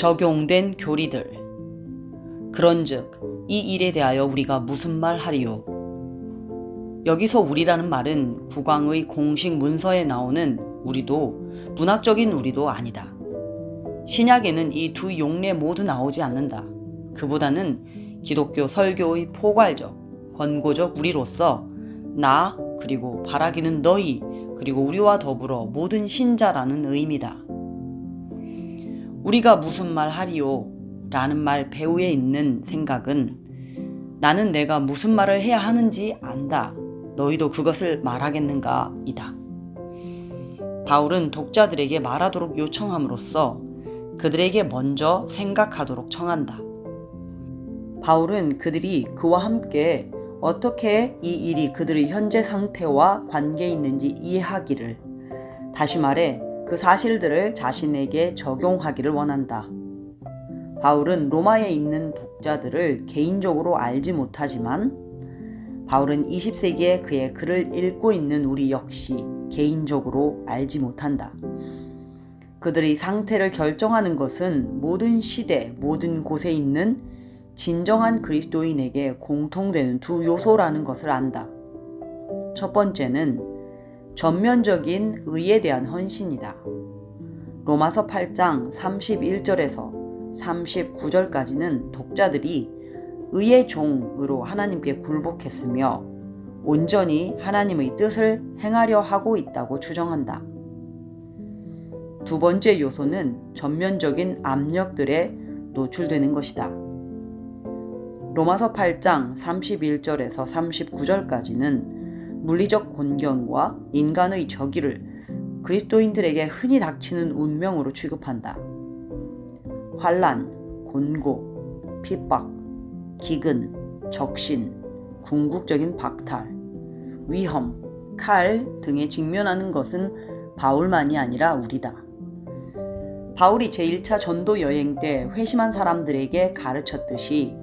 적용된 교리들. 그런즉 이 일에 대하여 우리가 무슨 말 하리요? 여기서 우리라는 말은 국왕의 공식 문서에 나오는 우리도 문학적인 우리도 아니다. 신약에는 이 두 용례 모두 나오지 않는다. 그보다는 기독교 설교의 포괄적, 권고적 우리로서 나 그리고 바라기는 너희 그리고 우리와 더불어 모든 신자라는 의미다. 우리가 무슨 말 하리요? 라는 말 배후에 있는 생각은 나는 내가 무슨 말을 해야 하는지 안다. 너희도 그것을 말하겠는가? 이다. 바울은 독자들에게 말하도록 요청함으로써 그들에게 먼저 생각하도록 청한다. 바울은 그들이 그와 함께 어떻게 이 일이 그들의 현재 상태와 관계 있는지 이해하기를, 다시 말해 그 사실들을 자신에게 적용하기를 원한다. 바울은 로마에 있는 독자들을 개인적으로 알지 못하지만 바울은 20세기에 그의 글을 읽고 있는 우리 역시 개인적으로 알지 못한다. 그들의 상태를 결정하는 것은 모든 시대, 모든 곳에 있는 진정한 그리스도인에게 공통되는 두 요소라는 것을 안다. 첫 번째는 전면적인 의에 대한 헌신이다. 로마서 8장 31절에서 39절까지는 독자들이 의의 종으로 하나님께 굴복했으며 온전히 하나님의 뜻을 행하려 하고 있다고 추정한다. 두 번째 요소는 전면적인 압력들에 노출되는 것이다. 로마서 8장 31절에서 39절까지는 물리적 곤경과 인간의 저기를 그리스도인들에게 흔히 닥치는 운명으로 취급한다. 환난, 곤고, 핍박, 기근, 적신, 궁극적인 박탈, 위험, 칼 등에 직면하는 것은 바울만이 아니라 우리다. 바울이 제1차 전도 여행 때 회심한 사람들에게 가르쳤듯이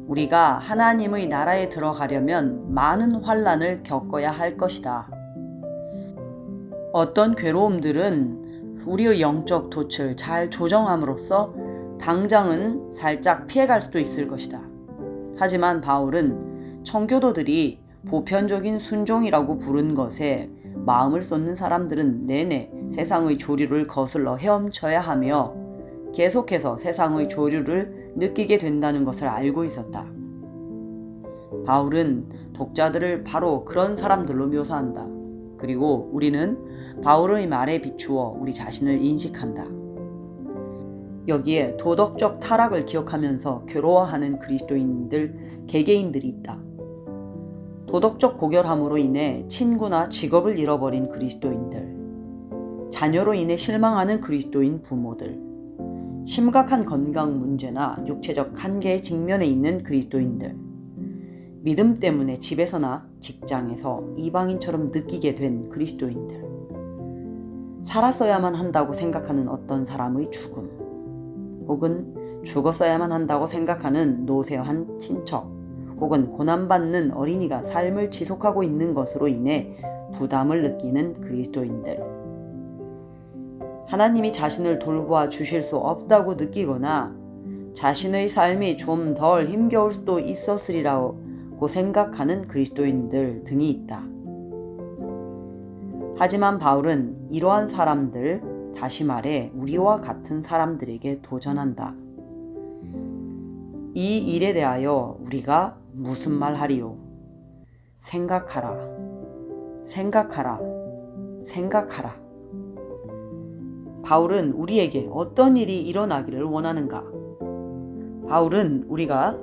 우리가 하나님의 나라에 들어가려면 많은 환난을 겪어야 할 것이다. 어떤 괴로움들은 우리의 영적 돛을 잘 조정함으로써 당장은 살짝 피해갈 수도 있을 것이다. 하지만 바울은 청교도들이 보편적인 순종이라고 부른 것에 마음을 쏟는 사람들은 내내 세상의 조류를 거슬러 헤엄쳐야 하며 계속해서 세상의 조류를 느끼게 된다는 것을 알고 있었다. 바울은 독자들을 바로 그런 사람들로 묘사한다. 그리고 우리는 바울의 말에 비추어 우리 자신을 인식한다. 여기에 도덕적 타락을 기억하면서 괴로워하는 그리스도인들, 개개인들이 있다. 도덕적 고결함으로 인해 친구나 직업을 잃어버린 그리스도인들, 자녀로 인해 실망하는 그리스도인 부모들, 심각한 건강 문제나 육체적 한계에 직면해 있는 그리스도인들, 믿음 때문에 집에서나 직장에서 이방인처럼 느끼게 된 그리스도인들, 살았어야만 한다고 생각하는 어떤 사람의 죽음, 혹은 죽었어야만 한다고 생각하는 노쇠한 친척, 혹은 고난받는 어린이가 삶을 지속하고 있는 것으로 인해 부담을 느끼는 그리스도인들, 하나님이 자신을 돌보아 주실 수 없다고 느끼거나 자신의 삶이 좀 덜 힘겨울 수도 있었으리라고 생각하는 그리스도인들 등이 있다. 하지만 바울은 이러한 사람들, 다시 말해 우리와 같은 사람들에게 도전한다. 이 일에 대하여 우리가 무슨 말 하리요? 생각하라, 생각하라, 생각하라. 바울은 우리에게 어떤 일이 일어나기를 원하는가? 바울은 우리가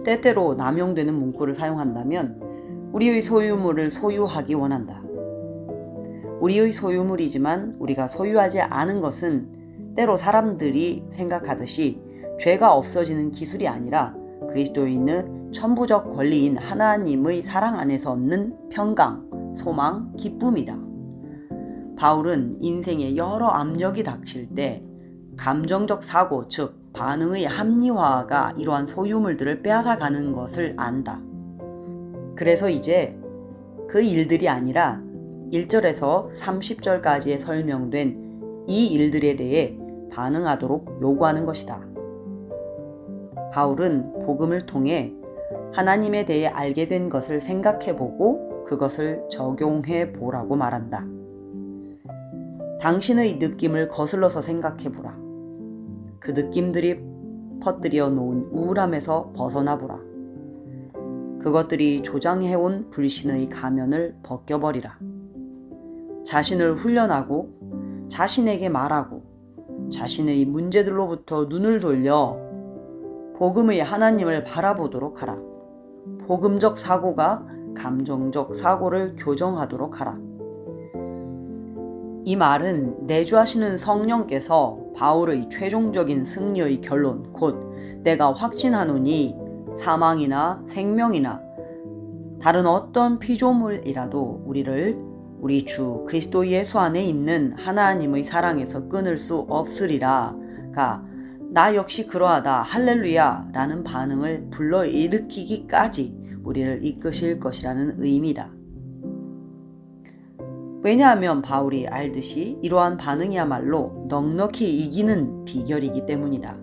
때때로 남용되는 문구를 사용한다면 우리의 소유물을 소유하기 원한다. 우리의 소유물이지만 우리가 소유하지 않은 것은 때로 사람들이 생각하듯이 죄가 없어지는 기술이 아니라 그리스도인의 천부적 권리인 하나님의 사랑 안에서 얻는 평강, 소망, 기쁨이다. 바울은 인생에 여러 압력이 닥칠 때 감정적 사고, 즉 반응의 합리화가 이러한 소유물들을 빼앗아가는 것을 안다. 그래서 이제 그 일들이 아니라 1절에서 30절까지에 설명된 이 일들에 대해 반응하도록 요구하는 것이다. 바울은 복음을 통해 하나님에 대해 알게 된 것을 생각해보고 그것을 적용해 보라고 말한다. 당신의 느낌을 거슬러서 생각해보라. 그 느낌들이 퍼뜨려 놓은 우울함에서 벗어나 보라. 그것들이 조장해온 불신의 가면을 벗겨버리라. 자신을 훈련하고 자신에게 말하고 자신의 문제들로부터 눈을 돌려 복음의 하나님을 바라보도록 하라. 복음적 사고가 감정적 사고를 교정하도록 하라. 이 말은 내주하시는 성령께서 바울의 최종적인 승리의 결론, 곧 내가 확신하노니 사망이나 생명이나 다른 어떤 피조물이라도 우리를 우리 주 그리스도 예수 안에 있는 하나님의 사랑에서 끊을 수 없으리라가 나 역시 그러하다 할렐루야 라는 반응을 불러일으키기까지 우리를 이끄실 것이라는 의미다. 왜냐하면 바울이 알듯이 이러한 반응이야말로 넉넉히 이기는 비결이기 때문이다.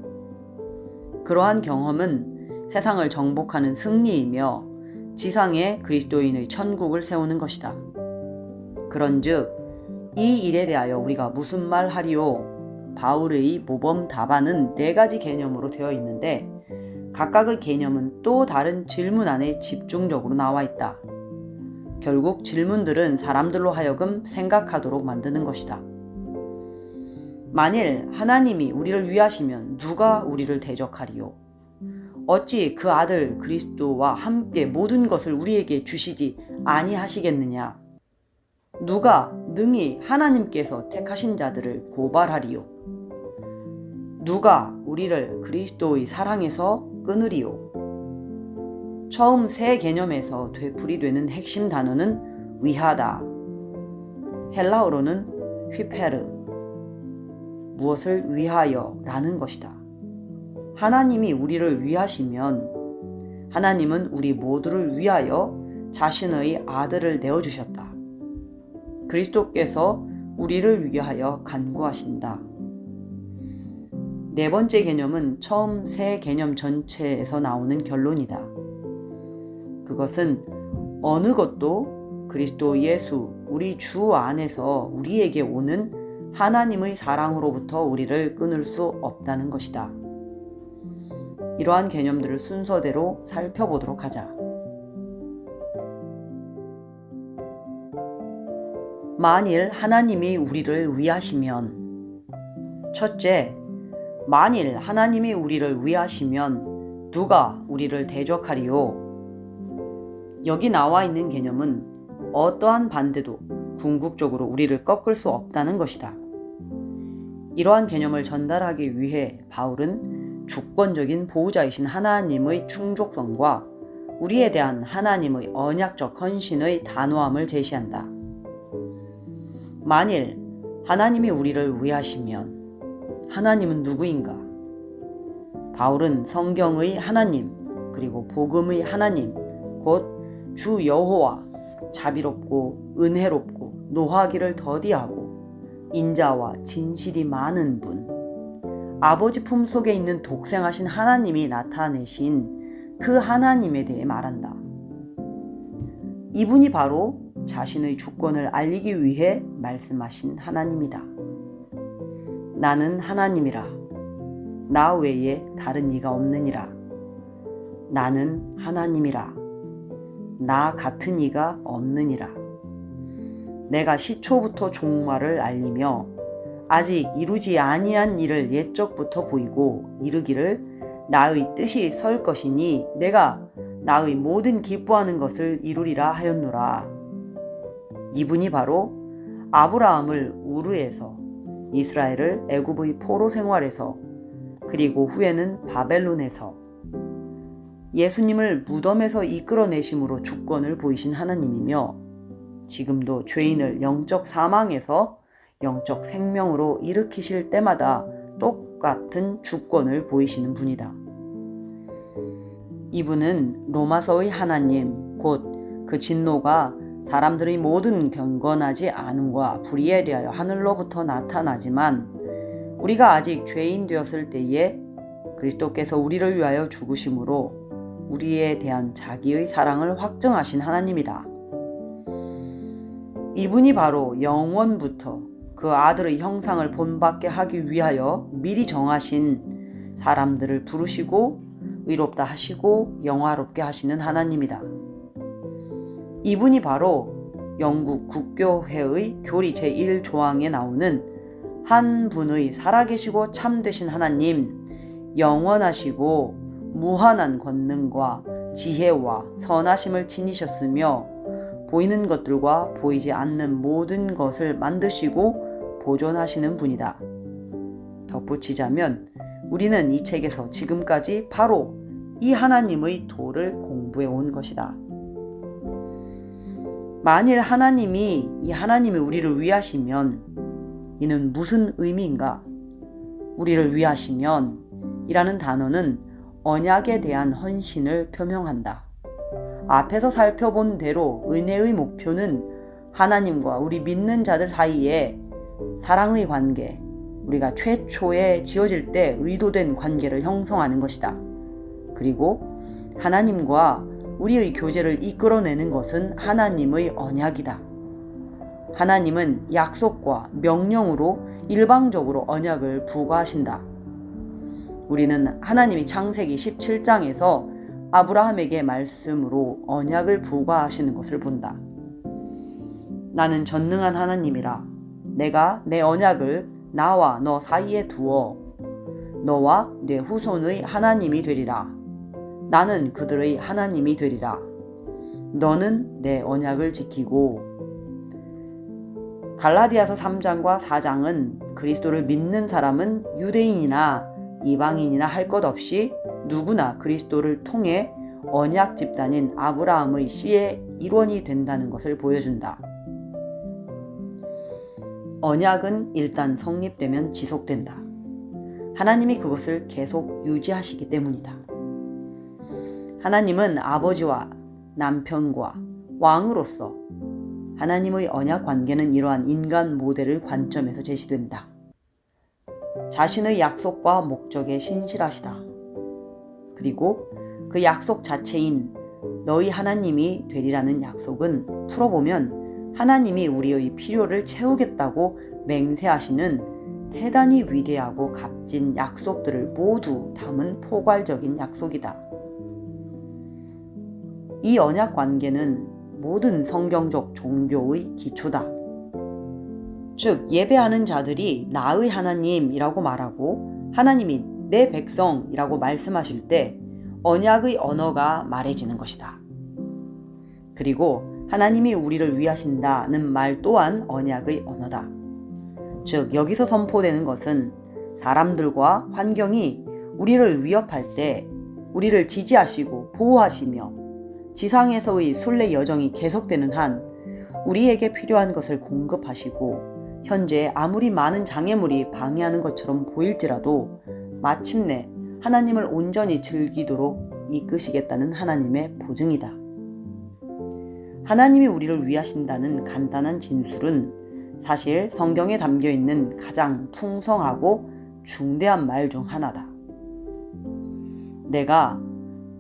그러한 경험은 세상을 정복하는 승리이며 지상에 그리스도인의 천국을 세우는 것이다. 그런즉 이 일에 대하여 우리가 무슨 말 하리요? 바울의 모범 답안은 4가지 개념으로 되어 있는데 각각의 개념은 또 다른 질문 안에 집중적으로 나와 있다. 결국 질문들은 사람들로 하여금 생각하도록 만드는 것이다. 만일 하나님이 우리를 위하시면 누가 우리를 대적하리요? 어찌 그 아들 그리스도와 함께 모든 것을 우리에게 주시지 아니하시겠느냐? 누가 능히 하나님께서 택하신 자들을 고발하리요? 누가 우리를 그리스도의 사랑에서 끊으리요? 처음 세 개념에서 되풀이되는 핵심 단어는 위하다. 헬라어로는 휘페르, 무엇을 위하여 라는 것이다. 하나님이 우리를 위하시면 하나님은 우리 모두를 위하여 자신의 아들을 내어주셨다. 그리스도께서 우리를 위하여 간구하신다. 4번째 개념은 처음 세 개념 전체에서 나오는 결론이다. 그것은 어느 것도 그리스도 예수, 우리 주 안에서 우리에게 오는 하나님의 사랑으로부터 우리를 끊을 수 없다는 것이다. 이러한 개념들을 순서대로 살펴보도록 하자. 만일 하나님이 우리를 위하시면, 첫째, 만일 하나님이 우리를 위하시면 누가 우리를 대적하리요? 여기 나와 있는 개념은 어떠한 반대도 궁극적으로 우리를 꺾을 수 없다는 것이다. 이러한 개념을 전달하기 위해 바울은 주권적인 보호자이신 하나님의 충족성과 우리에 대한 하나님의 언약적 헌신의 단호함을 제시한다. 만일 하나님이 우리를 위하시면 하나님은 누구인가? 바울은 성경의 하나님 그리고 복음의 하나님 곧 주 여호와 자비롭고 은혜롭고 노하기를 더디하고 인자와 진실이 많은 분 아버지 품속에 있는 독생하신 하나님이 나타내신 그 하나님에 대해 말한다. 이분이 바로 자신의 주권을 알리기 위해 말씀하신 하나님이다. 나는 하나님이라 나 외에 다른 이가 없느니라. 나는 하나님이라 나 같은 이가 없느니라. 내가 시초부터 종말을 알리며 아직 이루지 아니한 일을 옛적부터 보이고 이르기를 나의 뜻이 설 것이니 내가 나의 모든 기뻐하는 것을 이루리라 하였노라. 이분이 바로 아브라함을 우르에서 이스라엘을 애굽의 포로 생활에서 그리고 후에는 바벨론에서 예수님을 무덤에서 이끌어내심으로 주권을 보이신 하나님이며 지금도 죄인을 영적 사망에서 영적 생명으로 일으키실 때마다 똑같은 주권을 보이시는 분이다. 이분은 로마서의 하나님 곧 그 진노가 사람들의 모든 경건하지 않음과 불의에 대하여 하늘로부터 나타나지만 우리가 아직 죄인 되었을 때에 그리스도께서 우리를 위하여 죽으심으로 우리에 대한 자기의 사랑을 확증하신 하나님이다. 이분이 바로 영원부터 그 아들의 형상을 본받게 하기 위하여 미리 정하신 사람들을 부르시고 의롭다 하시고 영화롭게 하시는 하나님이다. 이분이 바로 영국 국교회의 교리 제1조항에 나오는 한 분의 살아계시고 참되신 하나님, 영원하시고 무한한 권능과 지혜와 선하심을 지니셨으며 보이는 것들과 보이지 않는 모든 것을 만드시고 보존하시는 분이다. 덧붙이자면 우리는 이 책에서 지금까지 바로 이 하나님의 도를 공부해 온 것이다. 만일 이 하나님이 우리를 위하시면 이는 무슨 의미인가? 우리를 위하시면 이라는 단어는 언약에 대한 헌신을 표명한다. 앞에서 살펴본 대로 은혜의 목표는 하나님과 우리 믿는 자들 사이에 사랑의 관계, 우리가 최초에 지어질 때 의도된 관계를 형성하는 것이다. 그리고 하나님과 우리의 교제를 이끌어내는 것은 하나님의 언약이다. 하나님은 약속과 명령으로 일방적으로 언약을 부과하신다. 우리는 하나님이 창세기 17장에서 아브라함에게 말씀으로 언약을 부과하시는 것을 본다. 나는 전능한 하나님이라 내가 내 언약을 나와 너 사이에 두어 너와 내 후손의 하나님이 되리라. 나는 그들의 하나님이 되리라. 너는 내 언약을 지키고. 갈라디아서 3장과 4장은 그리스도를 믿는 사람은 유대인이나 이방인이나 할 것 없이 누구나 그리스도를 통해 언약 집단인 아브라함의 씨의 일원이 된다는 것을 보여준다. 언약은 일단 성립되면 지속된다. 하나님이 그것을 계속 유지하시기 때문이다. 하나님은 아버지와 남편과 왕으로서 하나님의 언약 관계는 이러한 인간 모델의 관점에서 제시된다. 자신의 약속과 목적에 신실하시다. 그리고 그 약속 자체인 너희 하나님이 되리라는 약속은 풀어보면 하나님이 우리의 필요를 채우겠다고 맹세하시는 대단히 위대하고 값진 약속들을 모두 담은 포괄적인 약속이다. 이 언약 관계는 모든 성경적 종교의 기초다. 즉 예배하는 자들이 나의 하나님이라고 말하고 하나님이 내 백성이라고 말씀하실 때 언약의 언어가 말해지는 것이다. 그리고 하나님이 우리를 위하신다는 말 또한 언약의 언어다. 즉 여기서 선포되는 것은 사람들과 환경이 우리를 위협할 때 우리를 지지하시고 보호하시며 지상에서의 순례 여정이 계속되는 한 우리에게 필요한 것을 공급하시고 현재 아무리 많은 장애물이 방해하는 것처럼 보일지라도 마침내 하나님을 온전히 즐기도록 이끄시겠다는 하나님의 보증이다. 하나님이 우리를 위하신다는 간단한 진술은 사실 성경에 담겨있는 가장 풍성하고 중대한 말 중 하나다. 내가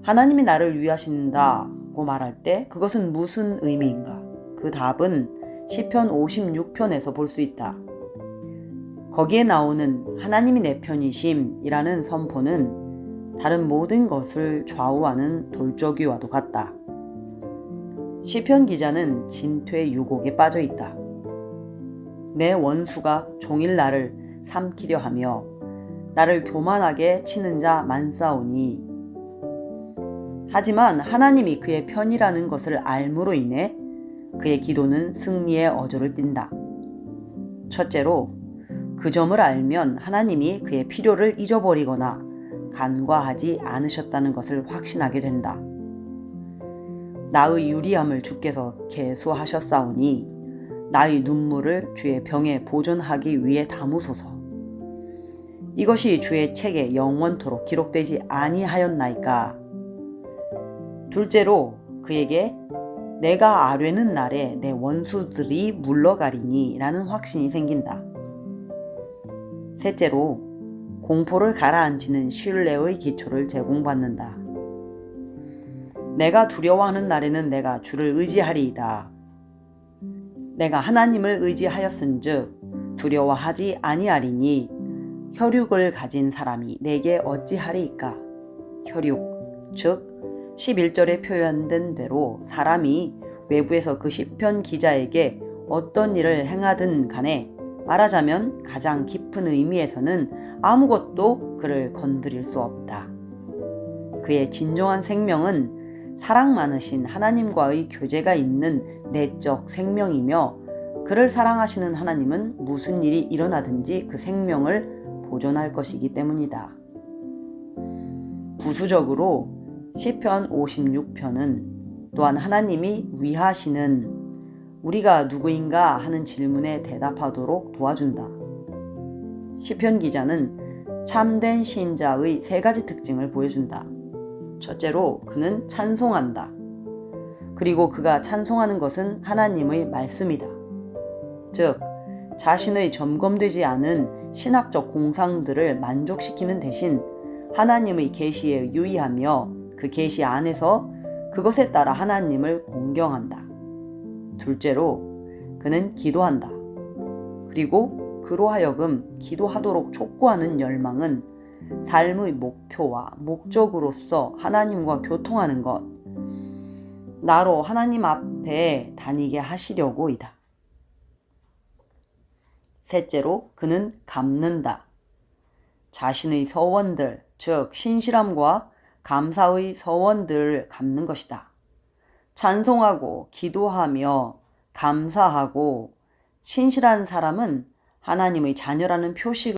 하나님이 나를 위하신다고 말할 때 그것은 무슨 의미인가? 그 답은 시편 56편에서 볼 수 있다. 거기에 나오는 하나님이 내 편이심이라는 선포는 다른 모든 것을 좌우하는 돌적이와도 같다. 시편 기자는 진퇴유곡에 빠져 있다. 내 원수가 종일 나를 삼키려 하며 나를 교만하게 치는 자 많사오니 하지만 하나님이 그의 편이라는 것을 알므로 인해 그의 기도는 승리의 어조를 띈다. 첫째로 그 점을 알면 하나님이 그의 필요를 잊어버리거나 간과하지 않으셨다는 것을 확신하게 된다. 나의 유리함을 주께서 계수하셨사오니 나의 눈물을 주의 병에 보존하기 위해 담으소서. 이것이 주의 책에 영원토록 기록되지 아니하였나이까. 둘째로 그에게 내가 아뢰는 날에 내 원수들이 물러가리니 라는 확신이 생긴다. 셋째로 공포를 가라앉히는 신뢰의 기초를 제공받는다. 내가 두려워하는 날에는 내가 주를 의지하리이다. 내가 하나님을 의지하였은즉 두려워하지 아니하리니 혈육을 가진 사람이 내게 어찌하리이까. 혈육, 즉 11절에 표현된 대로 사람이 외부에서 그 시편 기자에게 어떤 일을 행하든 간에 말하자면 가장 깊은 의미에서는 아무것도 그를 건드릴 수 없다. 그의 진정한 생명은 사랑 많으신 하나님과의 교제가 있는 내적 생명이며 그를 사랑하시는 하나님은 무슨 일이 일어나든지 그 생명을 보존할 것이기 때문이다. 부수적으로 시편 56편은 또한 하나님이 위하시는 우리가 누구인가 하는 질문에 대답하도록 도와준다. 시편 기자는 참된 신자의 3가지 특징을 보여준다. 첫째로 그는 찬송한다. 그리고 그가 찬송하는 것은 하나님의 말씀이다. 즉 자신의 점검되지 않은 신학적 공상들을 만족시키는 대신 하나님의 계시에 유의하며 그 계시 안에서 그것에 따라 하나님을 공경한다. 둘째로 그는 기도한다. 그리고 그로 하여금 기도하도록 촉구하는 열망은 삶의 목표와 목적으로서 하나님과 교통하는 것, 나로 하나님 앞에 다니게 하시려고이다. 셋째로 그는 갚는다. 자신의 서원들, 즉 신실함과 감사의 서원들을 갚는 것이다. 찬송하고 기도하며 감사하고 신실한 사람은 하나님의 자녀라는 표식을